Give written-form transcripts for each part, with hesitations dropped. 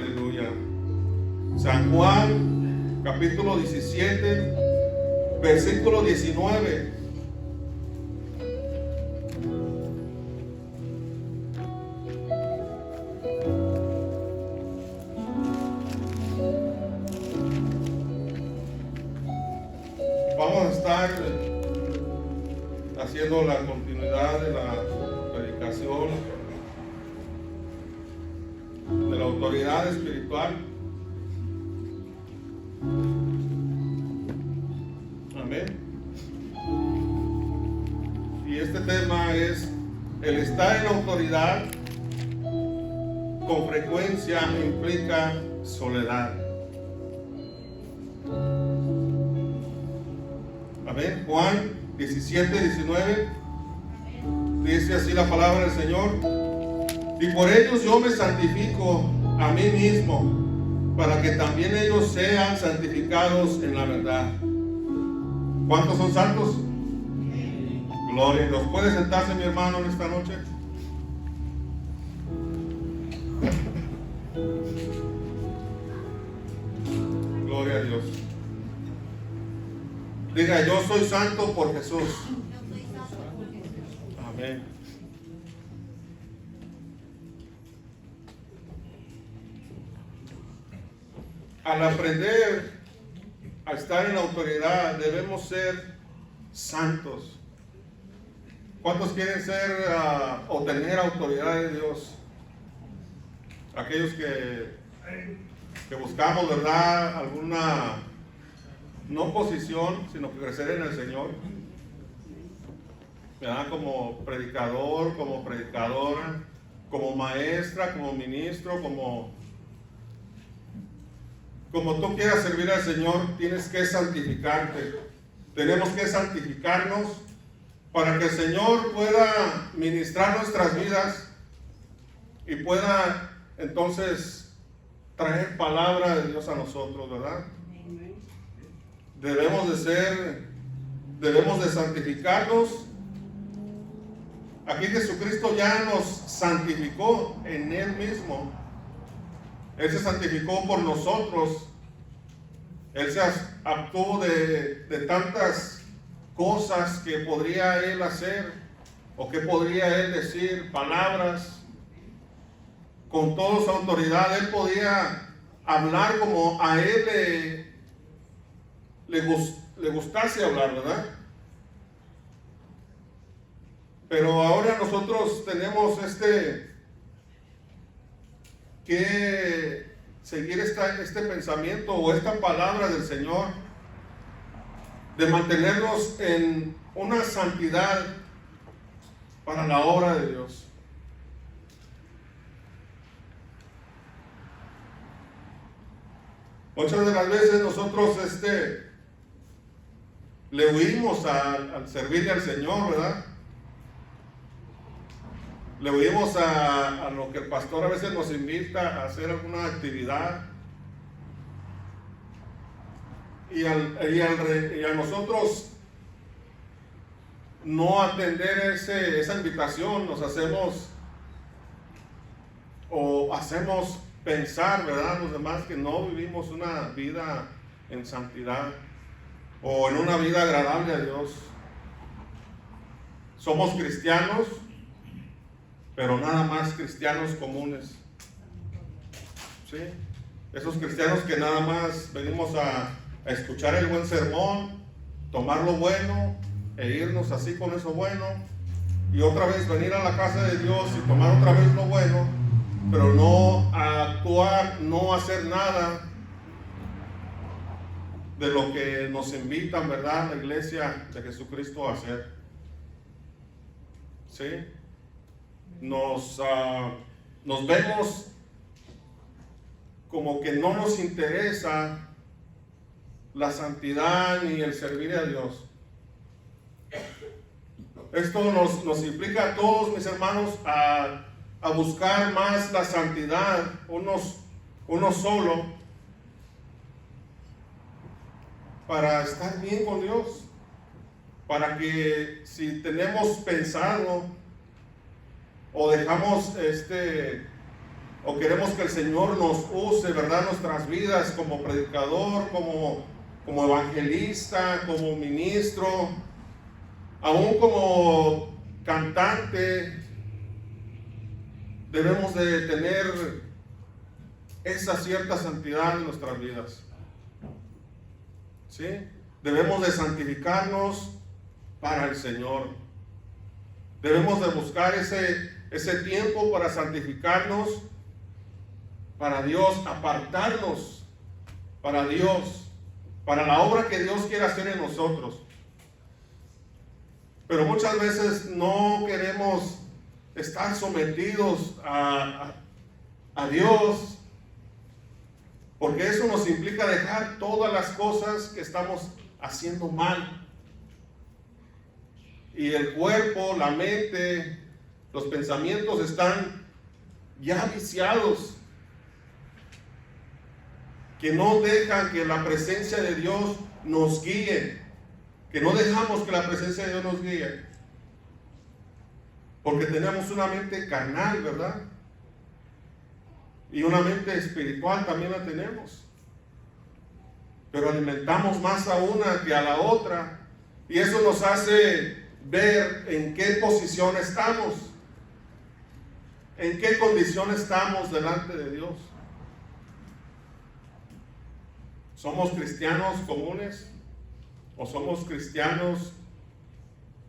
Aleluya. San Juan, capítulo 17, versículo 19. Vamos a estar haciendo la continuidad de la predicación de la autoridad espiritual. Amén. Y este tema es: el estar en autoridad con frecuencia implica soledad. Amén. Juan 17, 19 dice así la palabra del Señor: y por ellos yo me santifico a mí mismo, para que también ellos sean santificados en la verdad. ¿Cuántos son santos? Gloria a Dios. ¿Puede sentarse mi hermano en esta noche? Gloria a Dios. Diga: yo soy santo por Jesús. Amén. Al aprender a estar en la autoridad, debemos ser santos. ¿Cuántos quieren ser o tener autoridad de Dios? Aquellos que buscamos, ¿verdad?, alguna, no posición, sino que crecer en el Señor, ¿verdad? Como predicador, como predicadora, como maestra, como ministro, como tú quieras servir al Señor, tienes que santificarte. Tenemos que santificarnos para que el Señor pueda ministrar nuestras vidas y pueda entonces traer palabra de Dios a nosotros, ¿verdad? Debemos de santificarnos. Aquí Jesucristo ya nos santificó en Él mismo. Él se santificó por nosotros. Él se abstuvo de tantas cosas que podría Él hacer o que podría Él decir, palabras. Con toda su autoridad, Él podía hablar como a Él le gustase hablar, ¿verdad? Pero ahora nosotros tenemos que seguir este pensamiento o esta palabra del Señor, de mantenernos en una santidad para la obra de Dios. Muchas de las veces nosotros le huimos al servirle al Señor, ¿verdad? Le huimos a lo que el pastor a veces nos invita a hacer alguna actividad. Y a nosotros no atender esa invitación, nos hacemos pensar, ¿verdad?, los demás, que no vivimos una vida en santidad o en una vida agradable a Dios. Somos cristianos, pero nada más cristianos comunes. ¿Sí? Esos cristianos que nada más venimos a escuchar el buen sermón, tomar lo bueno e irnos así con eso bueno, y otra vez venir a la casa de Dios y tomar otra vez lo bueno, pero no actuar, no hacer nada de lo que nos invitan, ¿verdad?, la iglesia de Jesucristo a hacer. ¿Sí? Nos vemos como que no nos interesa la santidad ni el servir a Dios. Esto nos implica a todos, mis hermanos, a buscar más la santidad, uno solo, para estar bien con Dios, para que si tenemos pensado o dejamos o queremos que el Señor nos use, ¿verdad? Nuestras vidas como predicador, como evangelista, como ministro, aún como cantante. Debemos de tener esa cierta santidad en nuestras vidas. ¿Sí? Debemos de santificarnos para el Señor. Debemos de buscar ese tiempo para santificarnos para Dios, apartarnos para Dios, para la obra que Dios quiere hacer en nosotros. Pero muchas veces no queremos estar sometidos a Dios, porque eso nos implica dejar todas las cosas que estamos haciendo mal. Y el cuerpo, la mente, los pensamientos están ya viciados, que no dejan que la presencia de Dios nos guíe, que no dejamos que la presencia de Dios nos guíe, porque tenemos una mente carnal, ¿verdad? Y una mente espiritual también la tenemos, pero alimentamos más a una que a la otra, y eso nos hace ver en qué posición estamos, en qué condición estamos delante de Dios. ¿Somos cristianos comunes o somos cristianos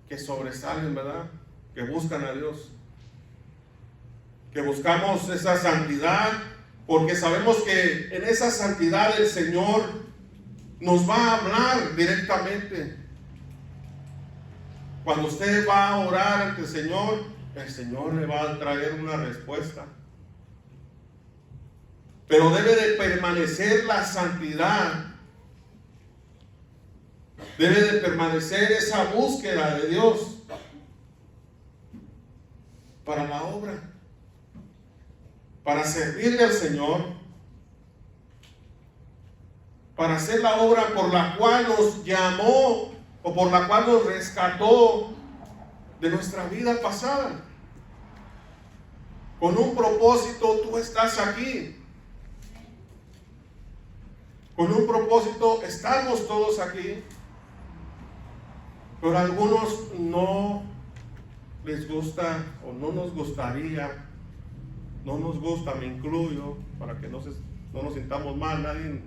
que sobresalen, verdad? Que buscan a Dios, que buscamos esa santidad, porque sabemos que en esa santidad el Señor nos va a hablar directamente. Cuando usted va a orar ante el Señor le va a traer una respuesta. Pero debe de permanecer la santidad. Debe de permanecer esa búsqueda de Dios para la obra, para servirle al Señor, para hacer la obra por la cual nos llamó o por la cual nos rescató de nuestra vida pasada. Con un propósito tú estás aquí. Con un propósito estamos todos aquí. Pero a algunos no les gusta o no nos gustaría, no nos gusta, me incluyo, para que no nos sintamos mal. Nadie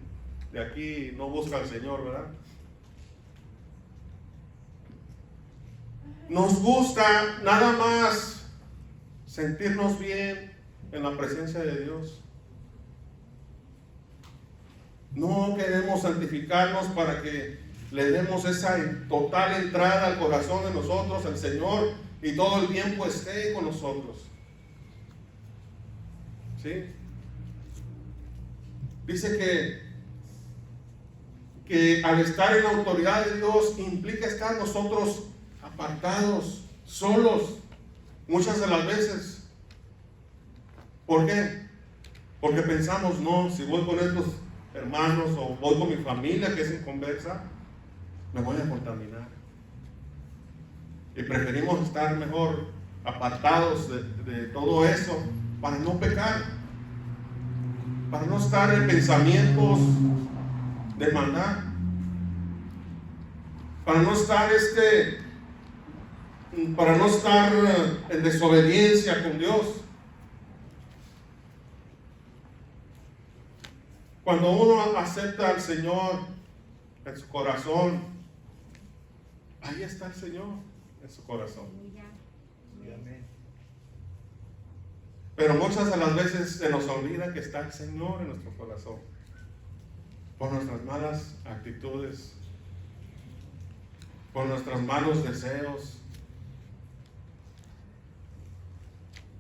de aquí no busca al Señor, ¿verdad? Nos gusta nada más sentirnos bien en la presencia de Dios. No queremos santificarnos para que le demos esa total entrada al corazón de nosotros, al Señor, y todo el tiempo esté con nosotros. ¿Sí? Dice que al estar en la autoridad de Dios implica estar nosotros apartados, solos, muchas de las veces. ¿Por qué? Porque pensamos, no, si voy con estos hermanos o voy con mi familia que es inconversa, me voy a contaminar. Y preferimos estar mejor apartados de todo eso para no pecar, para no estar en pensamientos de maldad, para no estar en desobediencia con Dios. Cuando uno acepta al Señor en su corazón, ahí está el Señor en su corazón. Pero muchas de las veces se nos olvida que está el Señor en nuestro corazón por nuestras malas actitudes, por nuestros malos deseos,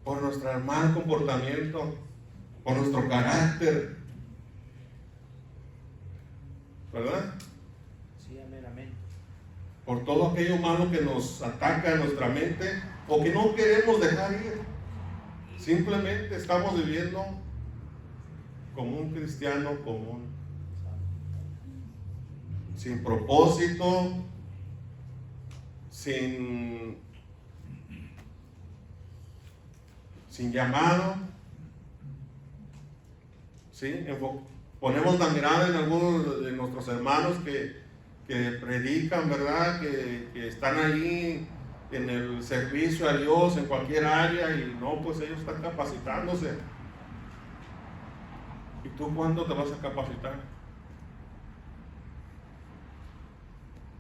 por nuestro mal comportamiento, por nuestro carácter, ¿verdad? Sí, amén, amén. Por todo aquello malo que nos ataca en nuestra mente o que no queremos dejar ir. Simplemente estamos viviendo como un cristiano común, sin propósito, sin llamado, ¿sí? Ponemos la mirada en algunos de nuestros hermanos que predican, ¿verdad? Que están ahí en el servicio a Dios en cualquier área y no, pues ellos están capacitándose. ¿Y tú cuándo te vas a capacitar?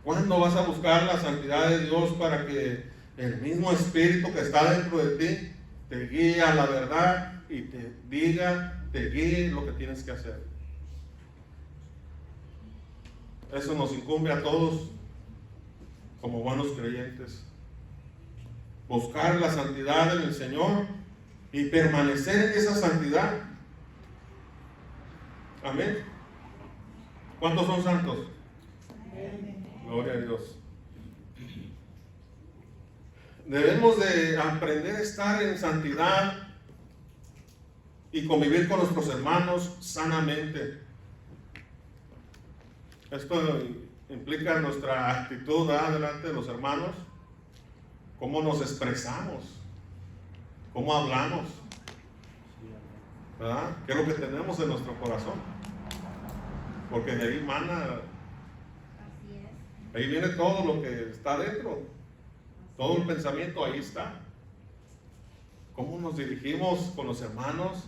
¿Cuándo vas a buscar la santidad de Dios para que el mismo Espíritu que está dentro de ti te guíe a la verdad y te diga, te guíe lo que tienes que hacer? Eso nos incumbe a todos como buenos creyentes. Buscar la santidad en el Señor y permanecer en esa santidad. Amén. ¿Cuántos son santos? Amén. Gloria a Dios. Debemos de aprender a estar en santidad y convivir con nuestros hermanos sanamente. Esto implica nuestra actitud, ¿verdad?, delante de los hermanos, cómo nos expresamos, cómo hablamos, ¿verdad? ¿Qué es lo que tenemos en nuestro corazón? Porque de ahí mana, ahí viene todo lo que está dentro, todo el pensamiento ahí está. ¿Cómo nos dirigimos con los hermanos?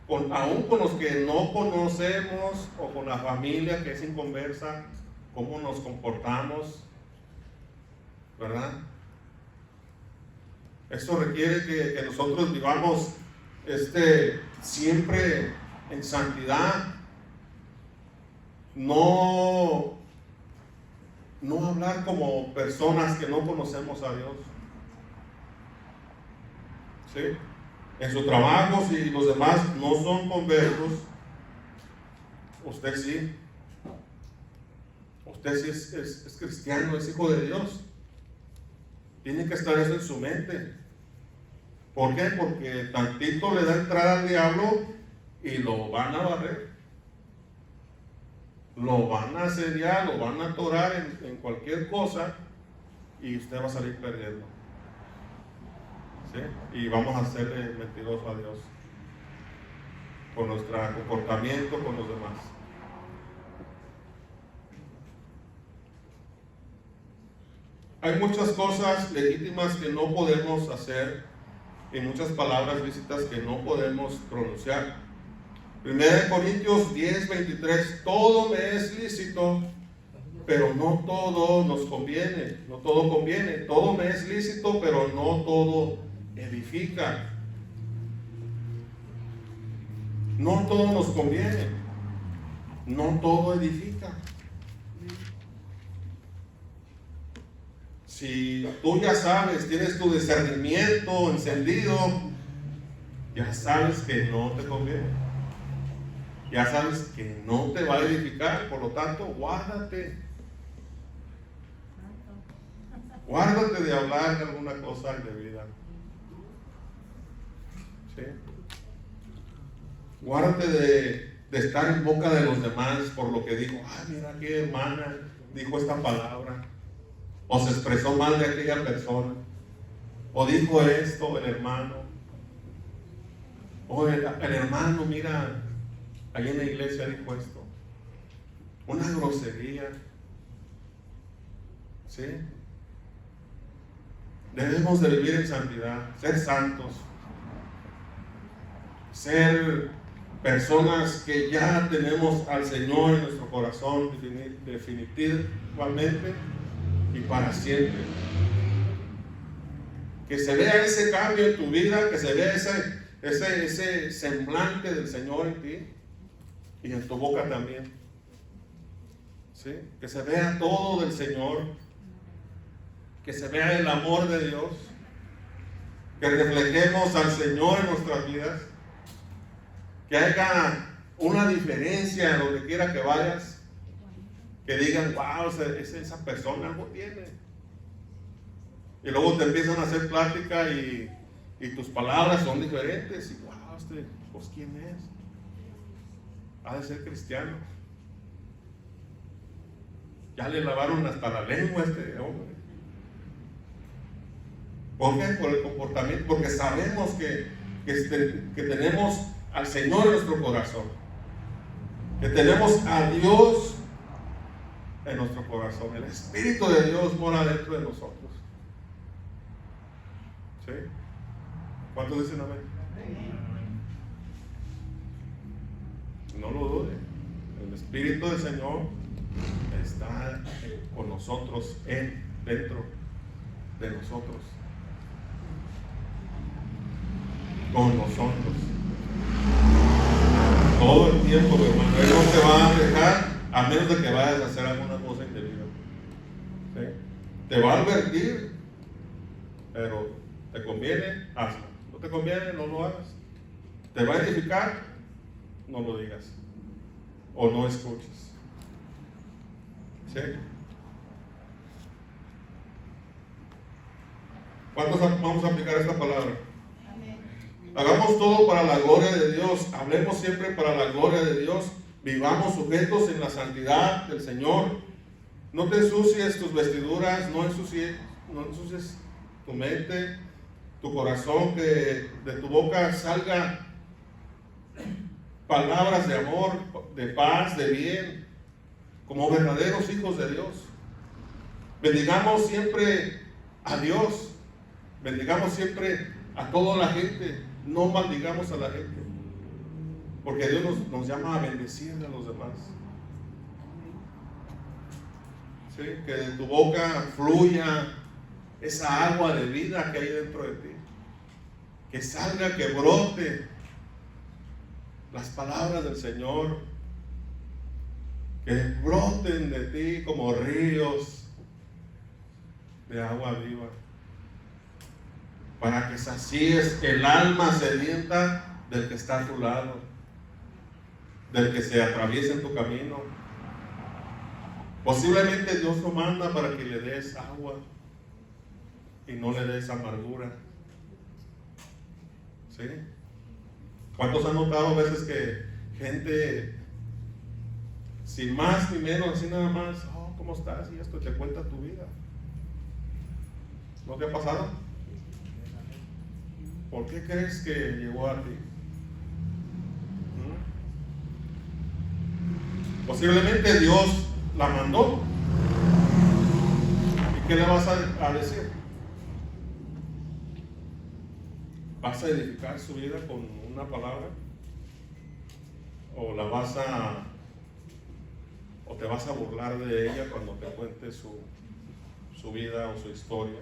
Aún con los que no conocemos o con la familia que es inconversa, ¿cómo nos comportamos? ¿Verdad? Esto requiere que nosotros vivamos siempre en santidad, no hablar como personas que no conocemos a Dios. ¿Sí? En su trabajo, si los demás no son conversos, usted sí. Usted sí es cristiano, es hijo de Dios. Tiene que estar eso en su mente. ¿Por qué? Porque tantito le da entrada al diablo y lo van a barrer. Lo van a asediar, lo van a atorar en cualquier cosa y usted va a salir perdiendo. ¿Sí? Y vamos a hacerle mentiroso a Dios con nuestro comportamiento con los demás. Hay muchas cosas legítimas que no podemos hacer y muchas palabras lícitas que no podemos pronunciar. 1 Corintios 10:23, todo me es lícito, pero no todo nos conviene, no todo conviene. Todo me es lícito, pero no todo edifica. No todo nos conviene, no todo edifica. Si tú ya sabes, tienes tu discernimiento encendido, ya sabes que no te conviene. Ya sabes que no te va a edificar, por lo tanto, guárdate. Guárdate de hablar de alguna cosa indebida. ¿Sí? Guárdate de estar en boca de los demás por lo que dijo. Mira qué hermana dijo esta palabra. O se expresó mal de aquella persona. O dijo esto el hermano. O el hermano, mira, ahí en la iglesia dijo esto. Una grosería. ¿Sí? Debemos de vivir en santidad, ser santos, ser personas que ya tenemos al Señor en nuestro corazón definitivamente y para siempre. Que se vea ese cambio en tu vida, que se vea ese semblante del Señor en ti y en tu boca también. ¿Sí? Que se vea todo del Señor. Que se vea el amor de Dios, que reflejemos al Señor en nuestras vidas, que haya una diferencia en donde quiera que vayas, que digan, wow, esa persona algo tiene. Y luego te empiezan a hacer plática y tus palabras son diferentes, y wow, pues ¿quién es? Ha de ser cristiano. Ya le lavaron hasta la lengua a este hombre. ¿Por qué? Por el comportamiento, porque sabemos que tenemos al Señor en nuestro corazón. que tenemos a Dios en nuestro corazón. El Espíritu de Dios mora dentro de nosotros. ¿Sí? ¿Cuántos dicen amén? No lo dude. El Espíritu del Señor está con nosotros, dentro de nosotros, con nosotros, todo el tiempo, mi hermano. Él no te va a dejar a menos de que vayas a hacer alguna cosa indebida. ¿Sí? Te va a advertir, pero te conviene, hazlo. No te conviene, no lo hagas. Te va a edificar, no lo digas o no escuches. ¿Sí? ¿Cuántos vamos a aplicar esta palabra? Amén. Hagamos todo para la gloria de Dios. Hablemos siempre para la gloria de Dios. Vivamos sujetos en la santidad del Señor. No te ensucies tus vestiduras, no ensucies tu mente, tu corazón, que de tu boca salga palabras de amor, de paz, de bien, como verdaderos hijos de Dios. Bendigamos siempre a Dios, bendigamos siempre a toda la gente, no maldigamos a la gente, porque Dios nos llama a bendecir a los demás. ¿Sí? Que de tu boca fluya esa agua de vida que hay dentro de ti, que salga, que brote las palabras del Señor, que broten de ti como ríos de agua viva, para que sacíes el alma sedienta del que está a tu lado, del que se atraviesa en tu camino. Posiblemente Dios lo manda para que le des agua y no le des amargura. ¿Sí? ¿Cuántos han notado a veces que gente sin más ni menos, así nada más, oh, ¿cómo estás? Y esto te cuenta tu vida? ¿No te ha pasado? ¿Por qué crees que llegó a ti? Posiblemente Dios la mandó. ¿Y qué le vas a decir? ¿Vas a edificar su vida con una palabra? ¿O te vas a burlar de ella cuando te cuente su vida o su historia?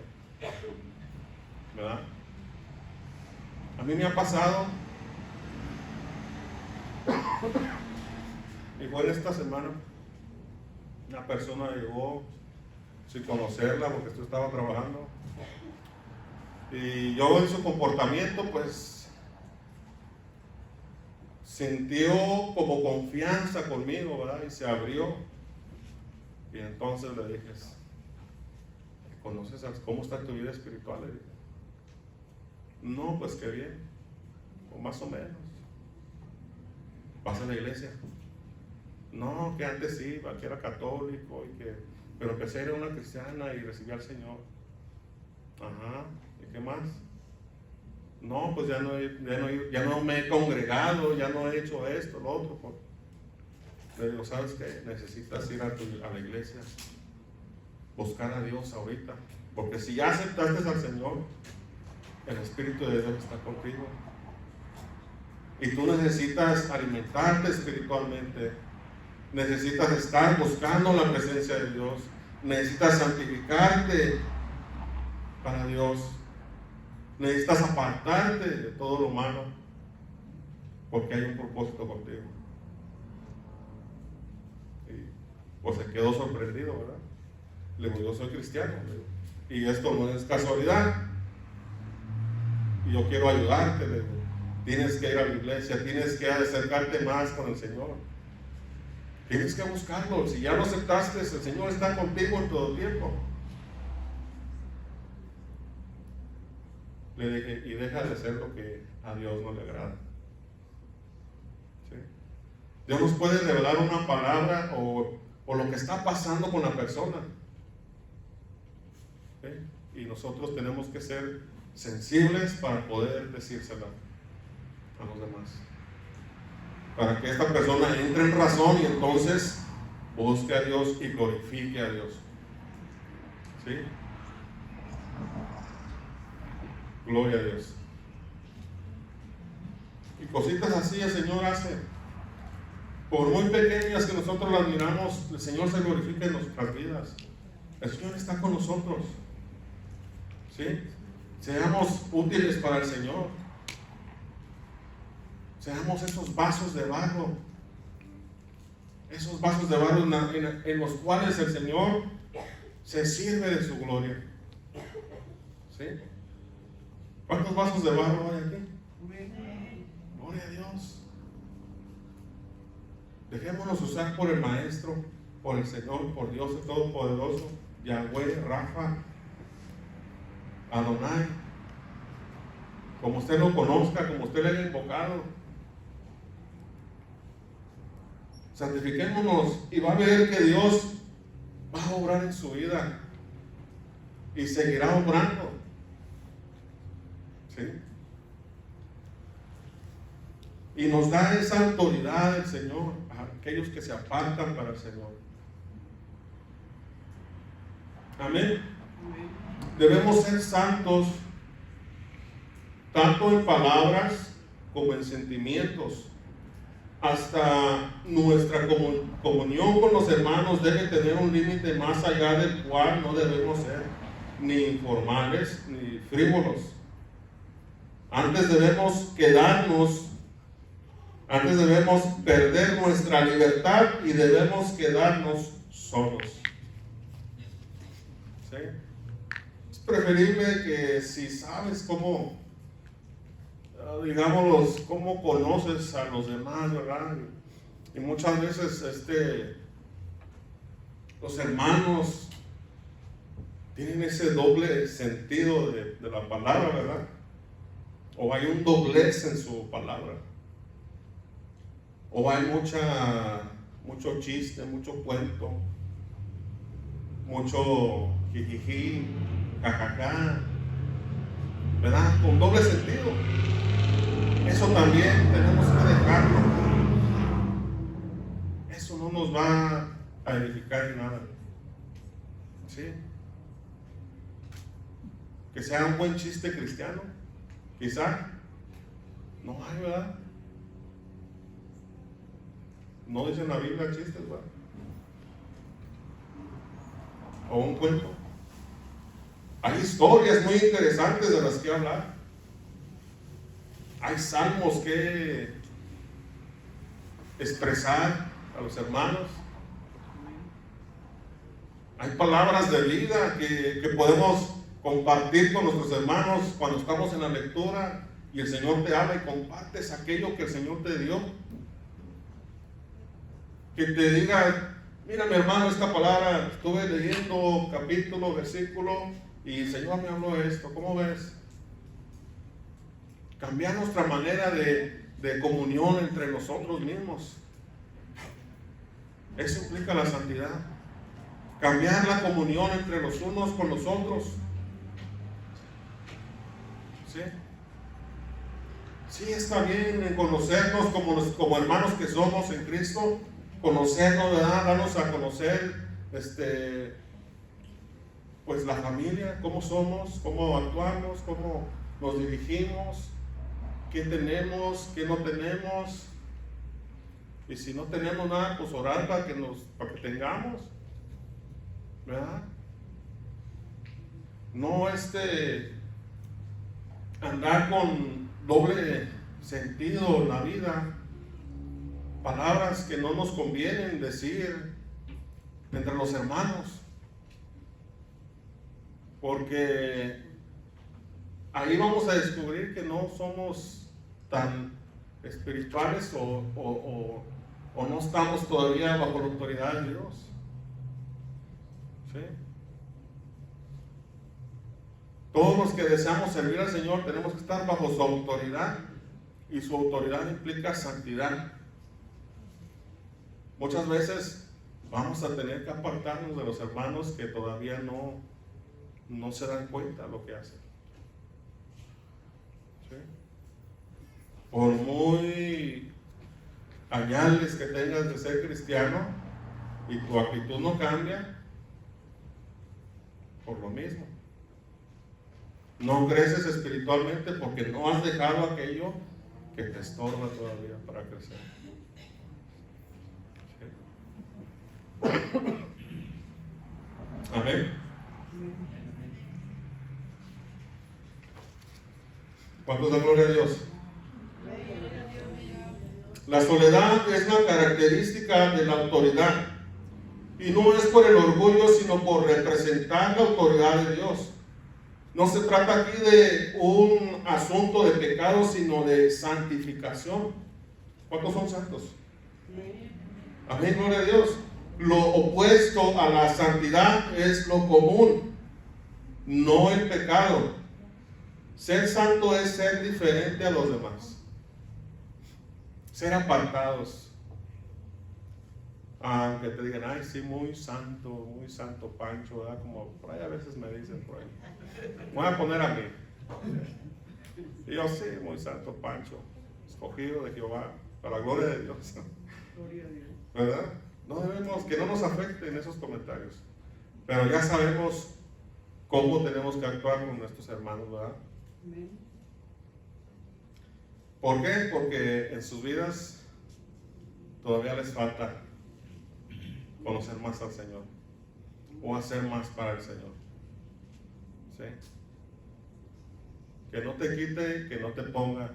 ¿Verdad? A mí me ha pasado, y fue en esta semana, una persona llegó sin conocerla porque esto estaba trabajando, y yo en su comportamiento pues sintió como confianza conmigo, ¿verdad? Y se abrió, y entonces le dije, ¿conoces cómo está tu vida espiritual? Le dije, no, pues qué bien, o más o menos. ¿Vas a la iglesia? No, que antes iba, que era católico, pero que era una cristiana y recibía al Señor. Ajá, ¿y qué más? No, pues ya no me he congregado, ya no he hecho esto, lo otro. Pues. Le digo, ¿sabes qué? Necesitas ir a la iglesia, buscar a Dios ahorita, porque si ya aceptaste al Señor, el Espíritu de Dios está contigo. Y tú necesitas alimentarte espiritualmente. Necesitas estar buscando la presencia de Dios. Necesitas santificarte para Dios. Necesitas apartarte de todo lo malo, porque hay un propósito contigo. Y pues se quedó sorprendido, ¿verdad? Le digo, yo soy cristiano. Y esto no es casualidad. Y yo quiero ayudarte, le digo. Tienes que ir a la iglesia, tienes que acercarte más con el Señor. Tienes que buscarlo. Si ya lo aceptaste, el Señor está contigo en todo tiempo. Le dije, y deja de hacer lo que a Dios no le agrada. ¿Sí? Dios nos puede revelar una palabra o lo que está pasando con la persona. ¿Sí? Y nosotros tenemos que ser sensibles para poder decírsela a los demás. para que esta persona entre en razón y entonces busque a Dios y glorifique a Dios. ¿Sí? Gloria a Dios. Y cositas así el Señor hace. Por muy pequeñas que nosotros las miramos, el Señor se glorifica en nuestras vidas. El Señor está con nosotros. ¿Sí? Seamos útiles para el Señor. Seamos esos vasos de barro. Esos vasos de barro en los cuales el Señor se sirve de su gloria. ¿Sí? ¿Cuántos vasos de barro hay aquí? Gloria a Dios. Dejémonos usar por el Maestro, por el Señor, por Dios el Todopoderoso, Yahweh, Rafa, Adonai, como usted lo conozca, como usted le haya invocado. Santifiquémonos y va a ver que Dios va a obrar en su vida y seguirá obrando. ¿Sí? Y nos da esa autoridad el Señor a aquellos que se apartan para el Señor. Amén. Debemos ser santos tanto en palabras como en sentimientos. Hasta nuestra comunión con los hermanos debe tener un límite más allá del cual no debemos ser ni informales ni frívolos. Antes debemos perder nuestra libertad y debemos quedarnos solos. ¿Sí? Es preferible que si sabes cómo, digámoslo, cómo conoces a los demás, ¿verdad? Y muchas veces los hermanos tienen ese doble sentido de la palabra, ¿verdad? O hay un doblez en su palabra. O hay mucho chiste, mucho cuento, mucho jijiji, jajaja, ¿verdad? Con doble sentido. Eso también tenemos que dejarlo. Eso no nos va a edificar en nada. ¿Sí? Que sea un buen chiste cristiano, quizá. No hay, ¿verdad? No dice en la Biblia chistes, ¿verdad? O un cuento. Hay historias muy interesantes de las que hablar. Hay salmos que expresar a los hermanos. Hay palabras de vida que podemos compartir con nuestros hermanos cuando estamos en la lectura y el Señor te habla y compartes aquello que el Señor te dio. Que te diga, mira mi hermano, esta palabra, estuve leyendo capítulo, versículo y el Señor me habló de esto, ¿cómo ves? Cambiar nuestra manera de comunión entre nosotros mismos. Eso implica la santidad. Cambiar la comunión entre los unos con los otros. ¿Sí? Sí, está bien conocernos como hermanos que somos en Cristo. Conocernos, ¿verdad? Darnos a conocer pues la familia, cómo somos, cómo actuamos, cómo nos dirigimos, qué tenemos, qué no tenemos. Y si no tenemos nada, pues orar para que tengamos, ¿verdad? No andar con doble sentido en la vida, palabras que no nos convienen decir entre los hermanos, porque ahí vamos a descubrir que no somos tan espirituales o no estamos todavía bajo la autoridad de Dios. ¿Sí? Todos los que deseamos servir al Señor tenemos que estar bajo su autoridad, y su autoridad implica santidad. Muchas veces vamos a tener que apartarnos de los hermanos que todavía no se dan cuenta de lo que hacen. ¿Sí? Por muy añales que tengas de ser cristiano y tu actitud no cambia, por lo mismo. No creces espiritualmente porque no has dejado aquello que te estorba todavía para crecer. ¿Sí? Amén. ¿Cuántos dan gloria a Dios? La soledad es una característica de la autoridad y no es por el orgullo, sino por representar la autoridad de Dios. No se trata aquí de un asunto de pecado, sino de santificación. ¿Cuántos son santos? Amén, gloria a Dios. Lo opuesto a la santidad es lo común, no el pecado. Ser santo es ser diferente a los demás, ser apartados. Aunque te digan, ay, sí, muy santo Pancho, ¿verdad? Como por ahí a veces me dicen por ahí. Voy a poner a mí. Y yo, sí, muy santo Pancho, escogido de Jehová, para la gloria de Dios. ¿Verdad? No debemos, que no nos afecten esos comentarios. Pero ya sabemos cómo tenemos que actuar con nuestros hermanos, ¿verdad? ¿Por qué? Porque en sus vidas todavía les falta conocer más al Señor o hacer más para el Señor. ¿Sí? Que no te quite, que no te ponga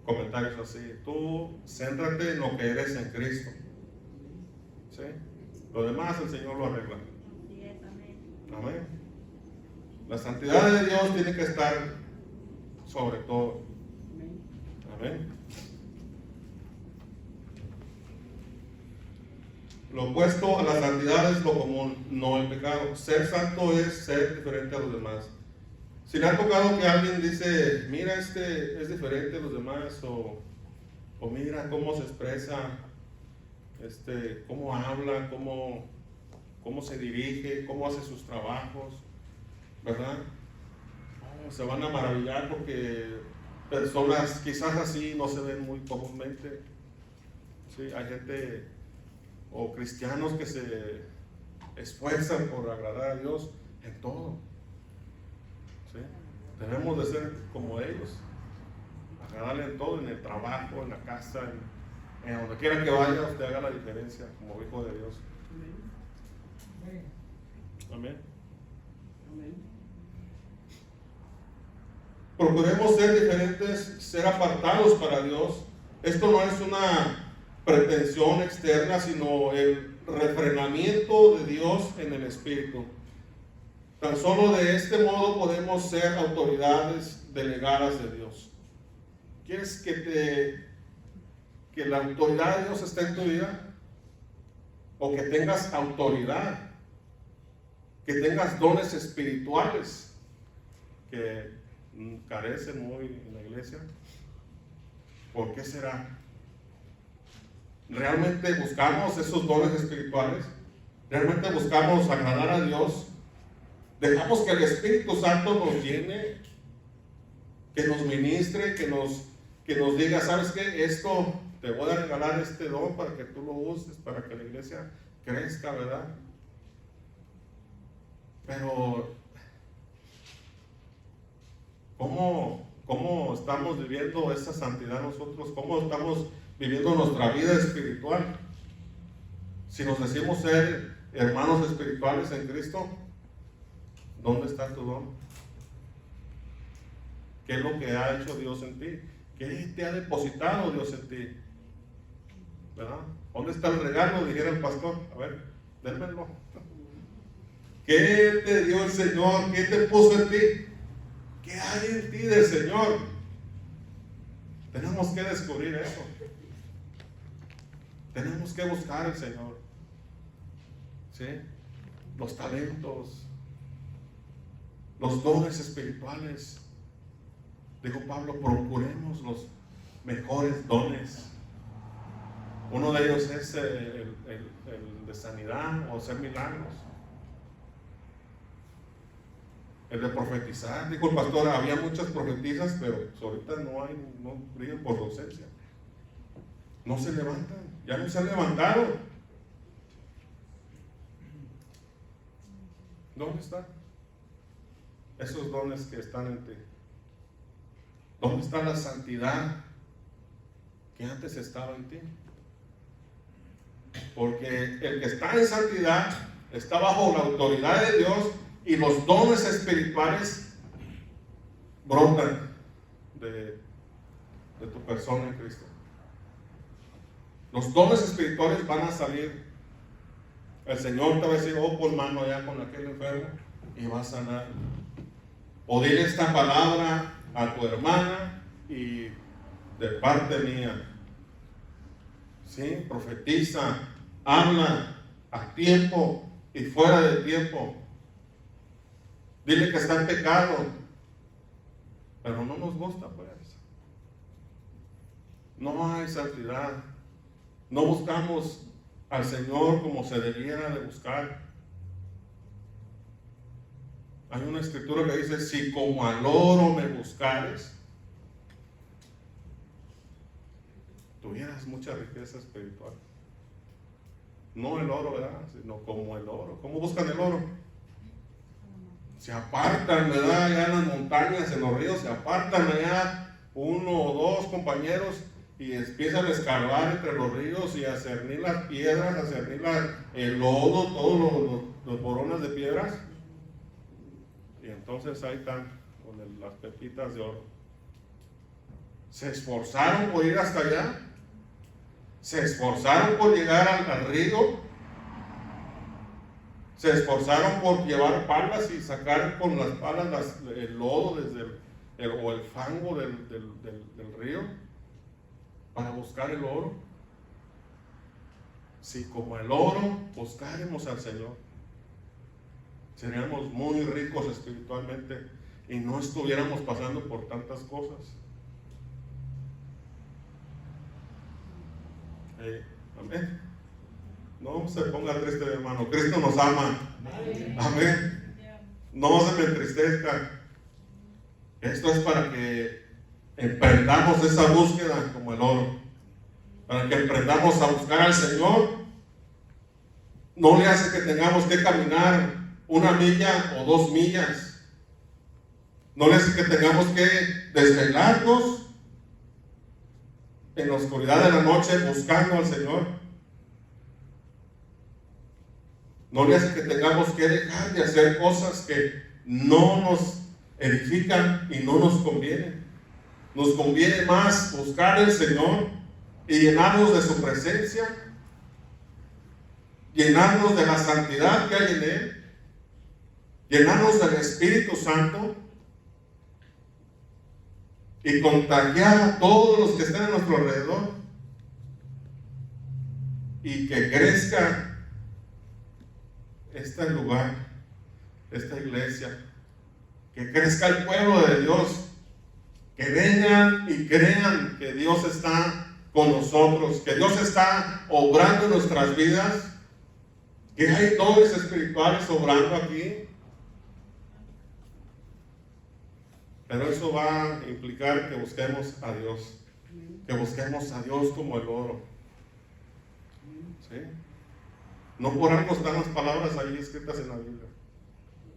comentarios así. Tú céntrate en lo que eres en Cristo. ¿Sí? Lo demás el Señor lo arregla. Amén. La santidad de Dios tiene que estar sobre todo. Amén. Lo opuesto a la santidad es lo común, no el pecado. Ser santo es ser diferente a los demás. Si le ha tocado que alguien dice, mira, este es diferente a los demás, o mira cómo se expresa, cómo habla, cómo se dirige, cómo hace sus trabajos, ¿verdad? Se van a maravillar porque personas quizás así no se ven muy comúnmente. ¿Sí? Hay gente o cristianos que se esfuerzan por agradar a Dios en todo. ¿Sí? Debemos de ser como ellos, agradarle en todo, en el trabajo, en la casa, en donde quiera que vaya, usted haga la diferencia como hijo de Dios. Amén. Amén. Procuremos ser diferentes, ser apartados para Dios. Esto no es una pretensión externa, sino el refrenamiento de Dios en el Espíritu. Tan solo de este modo podemos ser autoridades delegadas de Dios. ¿Quieres que la autoridad de Dios esté en tu vida? O que tengas autoridad, que tengas dones espirituales que carecen muy en la iglesia. ¿Por qué será? ¿Realmente buscamos esos dones espirituales? ¿Realmente buscamos agradar a Dios? ¿Dejamos que el Espíritu Santo nos llene? Que nos ministre, que nos diga, ¿sabes qué? Esto, te voy a regalar este don para que tú lo uses, para que la iglesia crezca, ¿verdad? Pero ¿cómo estamos viviendo esa santidad nosotros? ¿Cómo estamos viviendo nuestra vida espiritual? Si nos decimos ser hermanos espirituales en Cristo, ¿dónde está tu don? ¿Qué es lo que ha hecho Dios en ti? ¿Qué te ha depositado Dios en ti? ¿Verdad? ¿Dónde está el regalo? Dijera el pastor. A ver, démelo. ¿Qué te dio el Señor? ¿Qué te puso en ti? ¿Qué hay en ti del Señor? Tenemos que descubrir eso. Tenemos que buscar al Señor. ¿Sí? Los talentos, los dones espirituales. Dijo Pablo, procuremos los mejores dones. Uno de ellos es el de sanidad o hacer milagros. El de profetizar. Dijo el pastor, había muchas profetizas, pero ahorita no brillan por su ausencia. no se levantan, ya no se han levantado. ¿Dónde están esos dones que están en ti? ¿Dónde está la santidad que antes estaba en ti? Porque el que está en santidad está bajo la autoridad de Dios y los dones espirituales brotan de tu persona en Cristo. Los dones espirituales van a salir. El Señor te va a decir, oh, pon mano allá con aquel enfermo y va a sanar. O dile esta palabra a tu hermana y de parte mía. ¿Sí? Profetiza, habla a tiempo y fuera de tiempo. Dile que está en pecado, pero no nos gusta, pues. No hay santidad. No buscamos al Señor como se debiera de buscar. Hay una escritura que dice, si como al oro me buscares, tuvieras mucha riqueza espiritual. No el oro, ¿verdad? Sino como el oro. ¿Cómo buscan el oro? Se apartan, ¿verdad? Allá en las montañas, en los ríos, se apartan allá uno o dos compañeros y empiezan a escarbar entre los ríos y a cernir las piedras, a cernir el lodo, todos los borones de piedras. Y entonces ahí están con las pepitas de oro. Se esforzaron por ir hasta allá. Se esforzaron por llegar al río. Se esforzaron por llevar palas y sacar con las palas el lodo o el fango del río para buscar el oro. Si como el oro buscáramos al Señor, seríamos muy ricos espiritualmente y no estuviéramos pasando por tantas cosas. Amén. No se ponga triste, hermano. Cristo nos ama. Amén. No se me entristezca. Esto es para que emprendamos esa búsqueda como el oro. Para que emprendamos a buscar al Señor. No le hace que tengamos que caminar 1 milla o 2 millas. No le hace que tengamos que desvelarnos en la oscuridad de la noche buscando al Señor. No le hace que tengamos que dejar de hacer cosas que no nos edifican y no nos convienen. Nos conviene más buscar al Señor y llenarnos de su presencia, llenarnos de la santidad que hay en Él, llenarnos del Espíritu Santo y contagiar a todos los que estén a nuestro alrededor y que crezca este lugar, esta iglesia, que crezca el pueblo de Dios, que vengan y crean que Dios está con nosotros, que Dios está obrando en nuestras vidas, que hay dones espirituales obrando aquí. Pero eso va a implicar que busquemos a Dios, que busquemos a Dios como el oro. ¿Sí? No por algo están las palabras ahí escritas en la Biblia.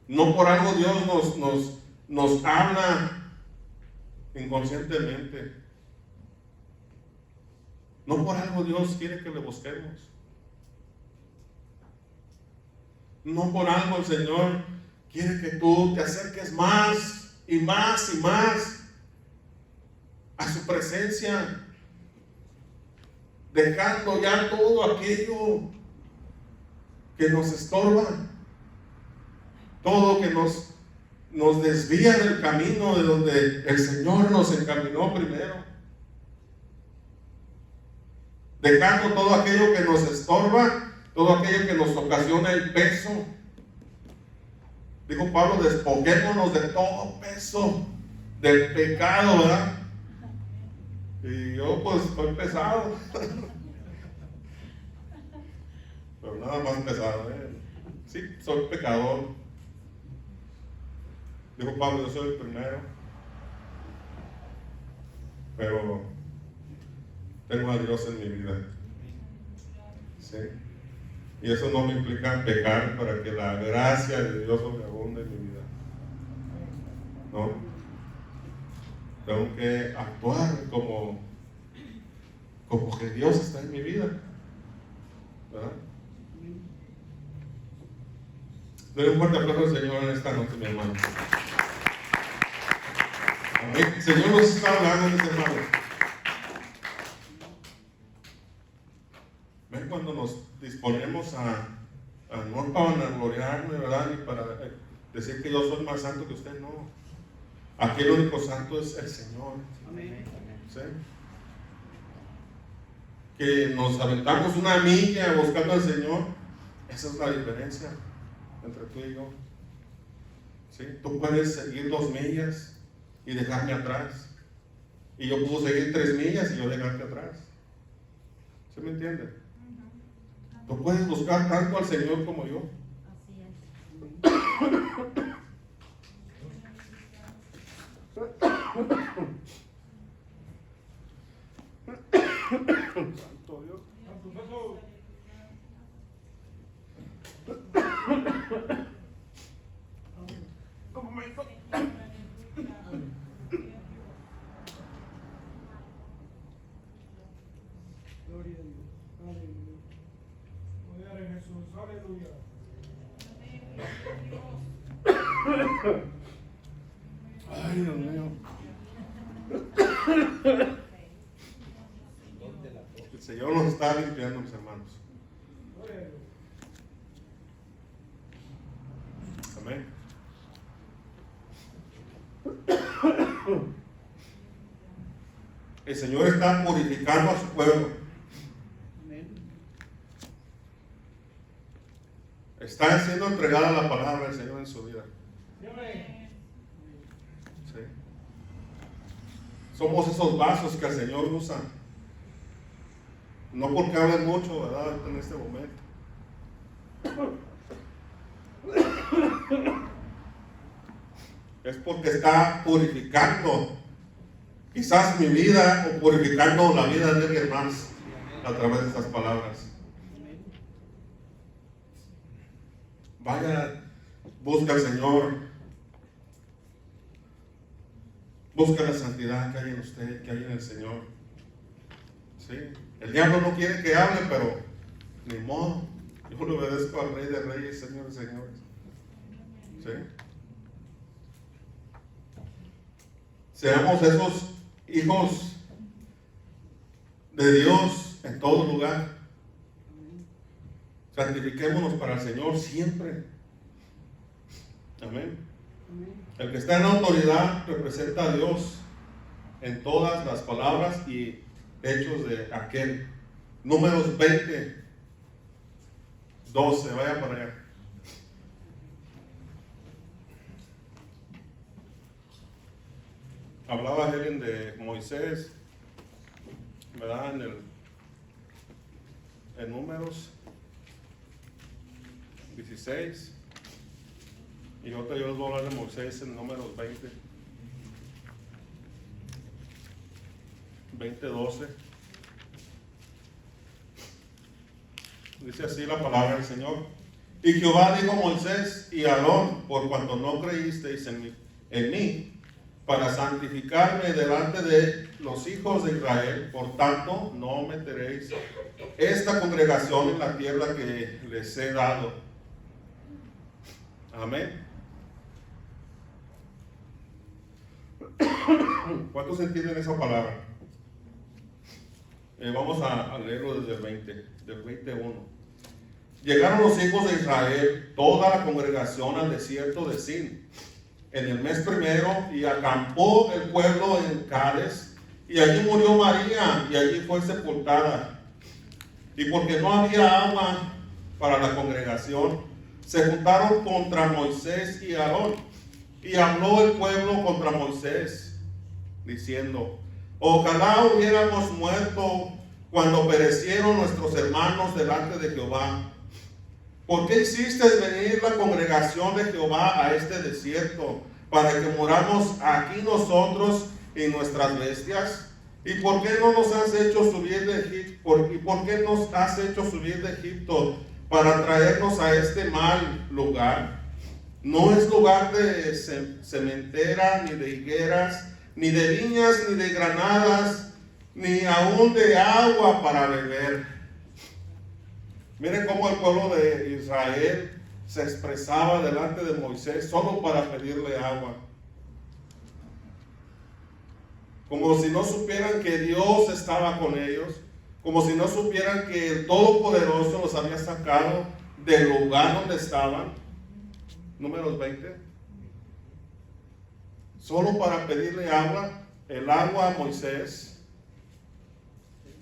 No por algo Dios nos habla inconscientemente. No por algo Dios quiere que le busquemos. No por algo el Señor quiere que tú te acerques más y más y más a su presencia, dejando ya todo aquello que nos estorba, todo que nos desvía del camino de donde el Señor nos encaminó primero, dejando todo aquello que nos estorba, todo aquello que nos ocasiona el peso. Dijo Pablo, despojémonos de todo peso del pecado, ¿verdad? Y yo pues estoy pesado. Pero nada más pesado, ¿eh? Sí, soy pecador. Dijo Pablo, yo soy el primero. Pero tengo a Dios en mi vida. ¿Sí? Y eso no me implica pecar para que la gracia de Dios sobreabunde en mi vida. No. Tengo que actuar como que Dios está en mi vida. ¿Verdad? Denle un fuerte aplauso al Señor en esta noche, mi hermano. Amén. El Señor nos está hablando, mis hermanos. ¿Ven? Cuando nos disponemos a no para vanagloriarme, ¿verdad? Ni para decir que yo soy más santo que usted, no. Aquí el único santo es el Señor. Amén. ¿Sí? Que nos aventamos una milla buscando al Señor, esa es la diferencia entre tú y yo. ¿Sí? Tú puedes seguir 2 millas y dejarme atrás, y yo puedo seguir 3 millas y yo dejarte atrás. ¿Sí me entiende? Tú puedes buscar tanto al Señor como yo. Santo Dios. Gloria a Dios. Aleluya. Poder en Jesús. Aleluya. Ay, Dios mío. El Señor nos está limpiando, mis hermanos. Gloria a Dios. Amén. El Señor está purificando a su pueblo. Amén. Está siendo entregada la palabra del Señor en su vida. Amén. ¿Sí? Somos esos vasos que el Señor usa. No porque hablen mucho, ¿verdad? En este momento. Es porque está purificando quizás mi vida o purificando la vida de alguien más a través de estas palabras. Vaya, busca al Señor, busca la santidad que hay en usted, que hay en el Señor. ¿Sí? El diablo no quiere que hable, pero ni modo. Yo le obedezco al Rey de Reyes, Señor de Señores. ¿Sí? Seamos esos hijos de Dios en todo lugar. Santifiquémonos para el Señor siempre. Amén. El que está en autoridad representa a Dios en todas las palabras y hechos de aquel. Números 20, 12, vaya para allá. Hablaba Helen de Moisés, ¿verdad? En Números 16. Y ahorita yo les voy a hablar de Moisés en Números 20. 20:12. Dice así la palabra del Señor. Y Jehová dijo a Moisés y a Aarón: por cuanto no creísteis en mí, para santificarme delante de los hijos de Israel, por tanto no meteréis esta congregación en la tierra que les he dado. Amén. ¿Cuántos entienden esa palabra? Vamos a leerlo desde el 20, del 21. Llegaron los hijos de Israel, toda la congregación, al desierto de Sin en el mes primero, y acampó el pueblo en Cades, y allí murió María, y allí fue sepultada. Y porque no había agua para la congregación, se juntaron contra Moisés y Aarón, y habló el pueblo contra Moisés, diciendo: ojalá hubiéramos muerto cuando perecieron nuestros hermanos delante de Jehová. ¿Por qué hiciste venir la congregación de Jehová a este desierto, para que moramos aquí nosotros y nuestras bestias? ¿Y por qué no nos has hecho subir de Egipto? ¿Y por qué nos has hecho subir de Egipto para traernos a este mal lugar? No es lugar de cementera, ni de higueras, ni de viñas, ni de granadas, ni aún de agua para beber. Miren cómo el pueblo de Israel se expresaba delante de Moisés solo para pedirle agua. Como si no supieran que Dios estaba con ellos, como si no supieran que el Todopoderoso los había sacado del lugar donde estaban. Números 20. Solo para pedirle agua, el agua a Moisés.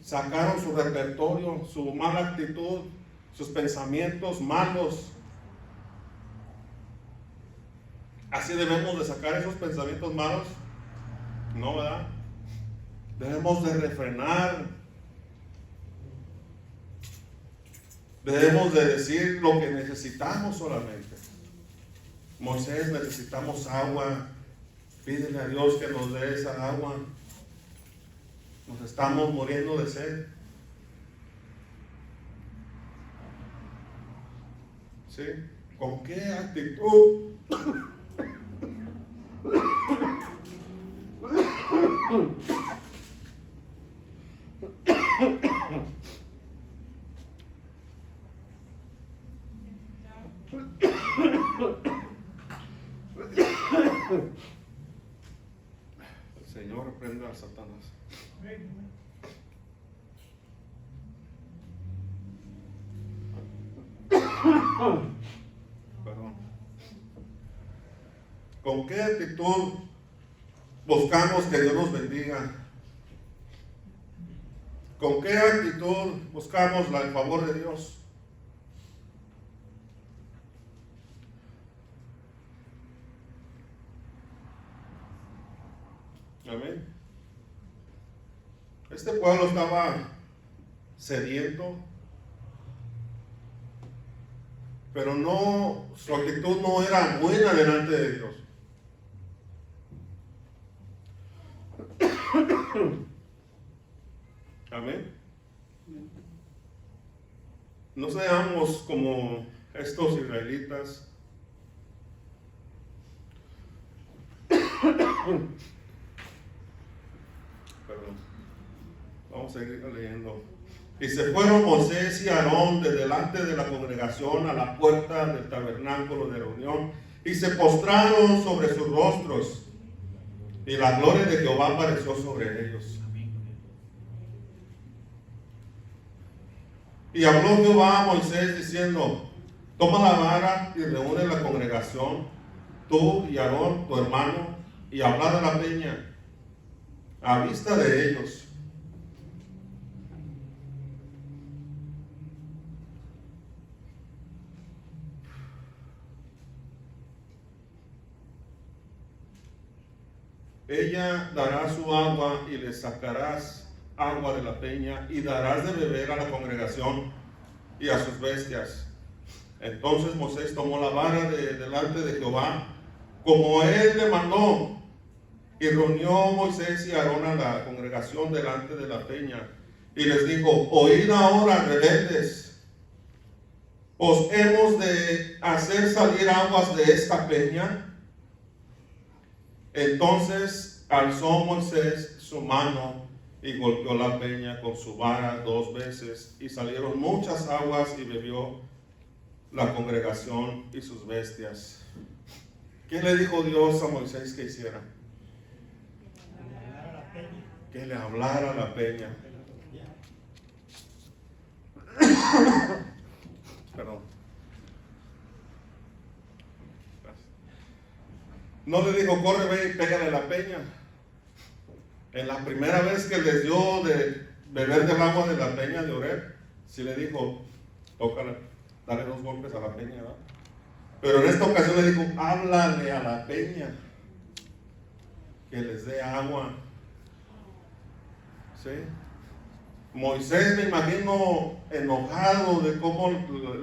Sacaron su repertorio, su mala actitud, sus pensamientos malos. ¿Así debemos de sacar esos pensamientos malos? No, ¿verdad? Debemos de refrenar. Debemos de decir lo que necesitamos solamente. Moisés, necesitamos agua. Pídele a Dios que nos dé esa agua. Nos estamos muriendo de sed. ¿Sí? ¿Con qué actitud? El Señor reprenda a Satanás. Perdón. ¿Con qué actitud buscamos que Dios nos bendiga? ¿Con qué actitud buscamos el favor de Dios? Amén. Este pueblo estaba sediento, pero no, su actitud no era buena delante de Dios. Amén. No seamos como estos israelitas. Perdón. Vamos a seguir leyendo. Y se fueron Moisés y Aarón de delante de la congregación a la puerta del tabernáculo de reunión y se postraron sobre sus rostros y la gloria de Jehová apareció sobre ellos. Y habló Jehová a Moisés diciendo: toma la vara y reúne la congregación, tú y Aarón, tu hermano, y hablad a la peña a vista de ellos. Ella dará su agua y le sacarás agua de la peña y darás de beber a la congregación y a sus bestias. Entonces Moisés tomó la vara delante de Jehová como él le mandó, y reunió Moisés y Aarón a la congregación delante de la peña y les dijo: oíd ahora, rebeldes, ¿os hemos de hacer salir aguas de esta peña? Entonces alzó Moisés su mano y golpeó la peña con su vara 2 veces, y salieron muchas aguas, y bebió la congregación y sus bestias. ¿Qué le dijo Dios a Moisés que hiciera? Que le hablara a la peña. Perdón. No le dijo: corre, ve y pégale a la peña. En la primera vez que les dio de beber del agua de la peña de Oreb, sí le dijo: tócala, dale 2 golpes a la peña, ¿verdad? Pero en esta ocasión le dijo: háblale a la peña que les dé agua. ¿Sí? Moisés, me imagino enojado de cómo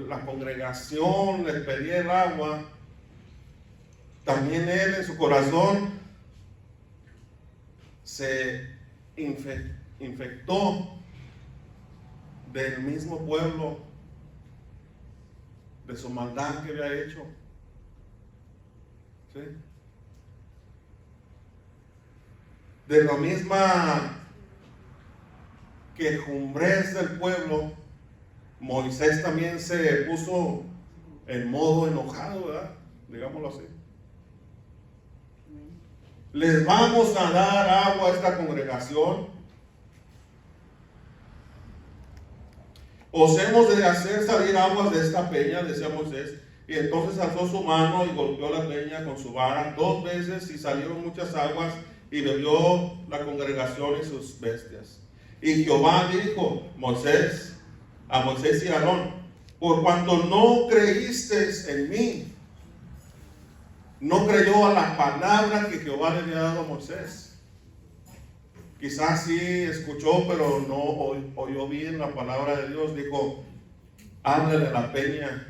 la congregación les pedía el agua. También él en su corazón se infectó del mismo pueblo, de su maldad que había hecho. ¿Sí? De la misma quejumbrez del pueblo, Moisés también se puso en modo enojado, ¿verdad? Digámoslo así. Les vamos a dar agua a esta congregación. Os hemos de hacer salir aguas de esta peña, decía Moisés. Y entonces alzó su mano y golpeó la peña con su vara 2 veces y salieron muchas aguas y bebió la congregación y sus bestias. Y Jehová dijo a Moisés y a Aarón: por cuanto no creísteis en mí. No creyó a la palabra que Jehová le había dado a Moisés. Quizás sí escuchó, pero no oyó bien la palabra de Dios. Dijo: háblale a la peña.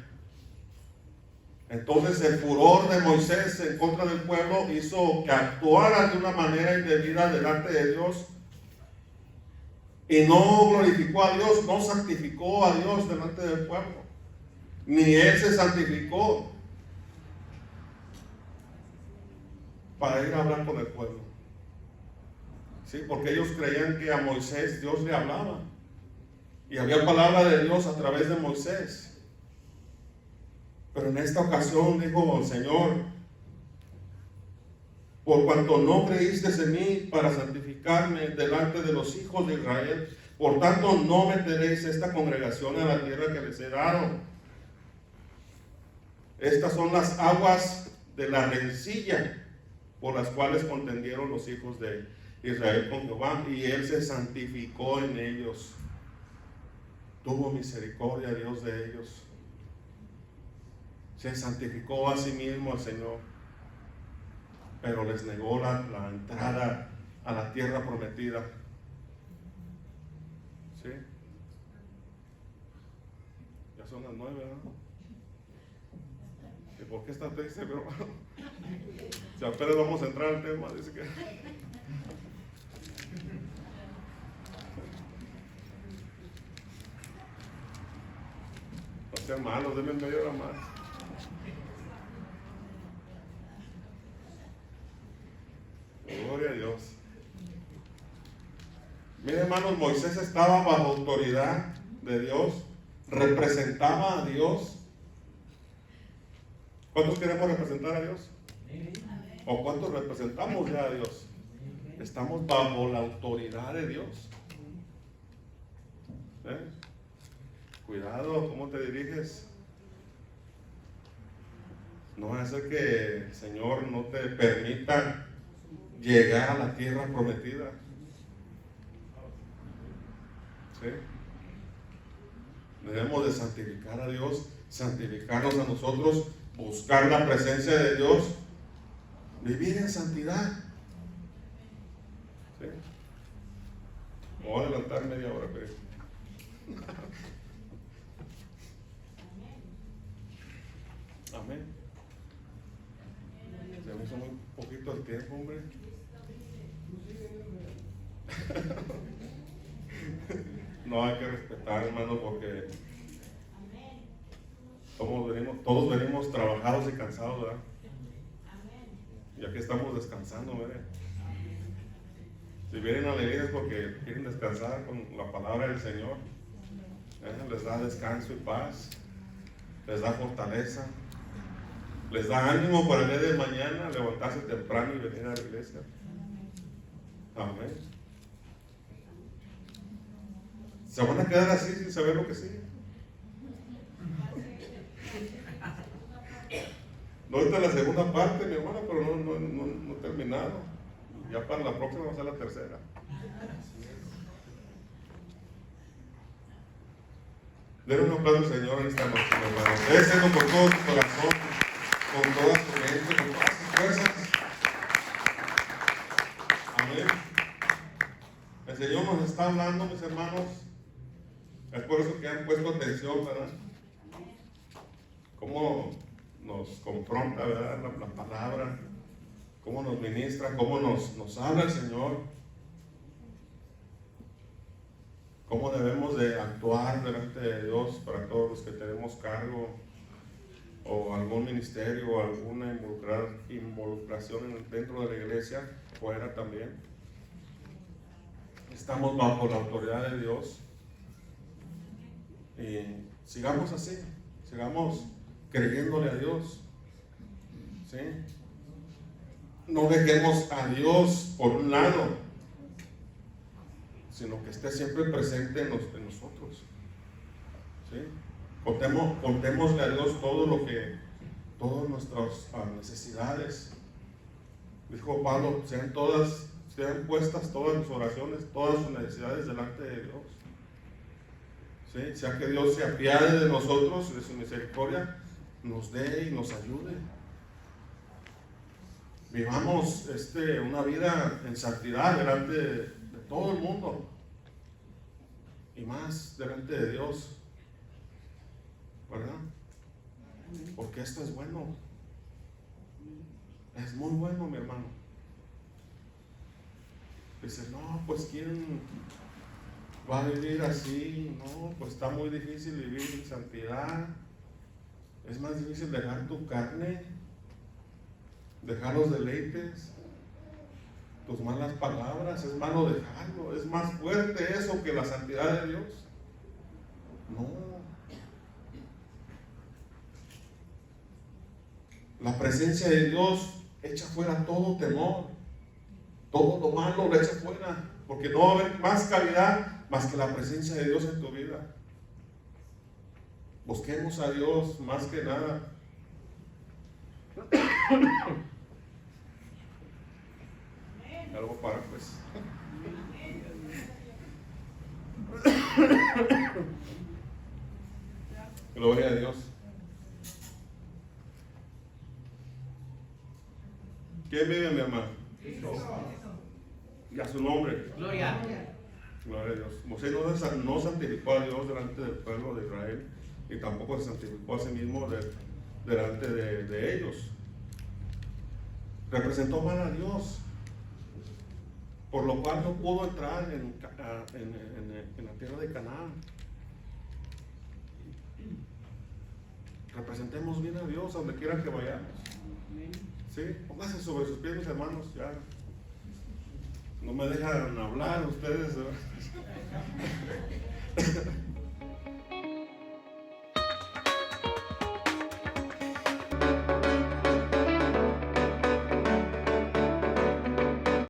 Entonces el furor de Moisés en contra del pueblo hizo que actuara de una manera indebida delante de Dios. Y no glorificó a Dios, no santificó a Dios delante del pueblo. Ni él se santificó para ir a hablar con el pueblo. Sí, porque ellos creían que a Moisés Dios le hablaba. Y había palabra de Dios a través de Moisés. Pero en esta ocasión dijo el Señor: por cuanto no creísteis en mí para santificarme delante de los hijos de Israel, por tanto no meteréis esta congregación a la tierra que les he dado. Estas son las aguas de la rencilla por las cuales contendieron los hijos de Israel con Jehová, y él se santificó en ellos. Tuvo misericordia Dios de ellos. Se santificó a sí mismo el Señor, pero les negó la entrada a la tierra prometida. ¿Sí? Ya son las 9, ¿no? ¿Y por qué está triste, pero si apenas vamos a entrar al tema? Dice que no sean malos, denme media hora más. Gloria a Dios. Miren, hermanos, Moisés estaba bajo autoridad de Dios, representaba a Dios. ¿Cuántos queremos representar a Dios? ¿O cuántos representamos ya a Dios? Estamos bajo la autoridad de Dios. Cuidado cómo te diriges. No va a ser que el Señor no te permita llegar a la tierra prometida. ¿Sí? Debemos de santificar a Dios, santificarnos a nosotros, buscar la presencia de Dios, vivir en santidad. ¿Sí? Me voy a adelantar media hora, pero amén. Se me hizo muy poquito el tiempo, hombre. No, hay que respetar, hermano, porque todos venimos trabajados y cansados, ¿verdad? Y aquí estamos descansando, ¿verdad? Si vienen a la iglesia es porque quieren descansar con la palabra del Señor. Les da descanso y paz, les da fortaleza, les da ánimo para el día de mañana levantarse temprano y venir a la iglesia. Amén. Se van a quedar así sin saber lo que sigue. No, esta es la segunda parte, mi hermano, pero no he terminado. Ya para la próxima va a ser la tercera. Denle un aplauso al Señor en esta noche, mi hermano. Déselo con todo tu corazón, con toda tu mente, con todas tus fuerzas. Amén. El Señor nos está hablando, mis hermanos. Es por eso que han puesto atención, ¿verdad? Cómo nos confronta, ¿verdad? La palabra, cómo nos ministra, cómo nos habla el Señor. cómo debemos de actuar delante de Dios para todos los que tenemos cargo o algún ministerio o alguna involucración dentro de la iglesia, fuera también. Estamos bajo la autoridad de Dios y sigamos así, sigamos creyéndole a Dios, ¿sí? No dejemos a Dios por un lado, sino que esté siempre presente en nosotros, ¿sí? Contémosle a Dios todas nuestras necesidades. Dijo Pablo, sean puestas todas sus oraciones, todas sus necesidades delante de Dios, ¿sí? Sea que Dios se apiade de nosotros, de su misericordia, nos dé y nos ayude. Vivamos una vida en santidad delante de todo el mundo y más delante de Dios, ¿verdad? Porque esto es bueno, es muy bueno, mi hermano. Dice, no, pues ¿quién va a vivir así? No, pues está muy difícil vivir en santidad. Es más difícil dejar tu carne, dejar los deleites, tus malas palabras. Es malo dejarlo. Es más fuerte eso que la santidad de Dios. No. La presencia de Dios echa fuera todo temor. Todo lo malo lo echa fuera, porque no va a haber más calidad más que la presencia de Dios en tu vida. Busquemos a Dios más que nada. Algo para pues. Gloria a Dios. ¿Quién vive, mi hermano? Y a su nombre. Gloria. Gloria a Dios. Moisés no santificó a Dios delante del pueblo de Israel y tampoco se santificó a sí mismo delante de ellos. Representó mal a Dios, por lo cual no pudo entrar en la tierra de Canaán. Representemos bien a Dios donde quiera que vayamos. ¿Sí? Pónganse sobre sus pies, mis hermanos, ya. No me dejan hablar ustedes, ¿verdad?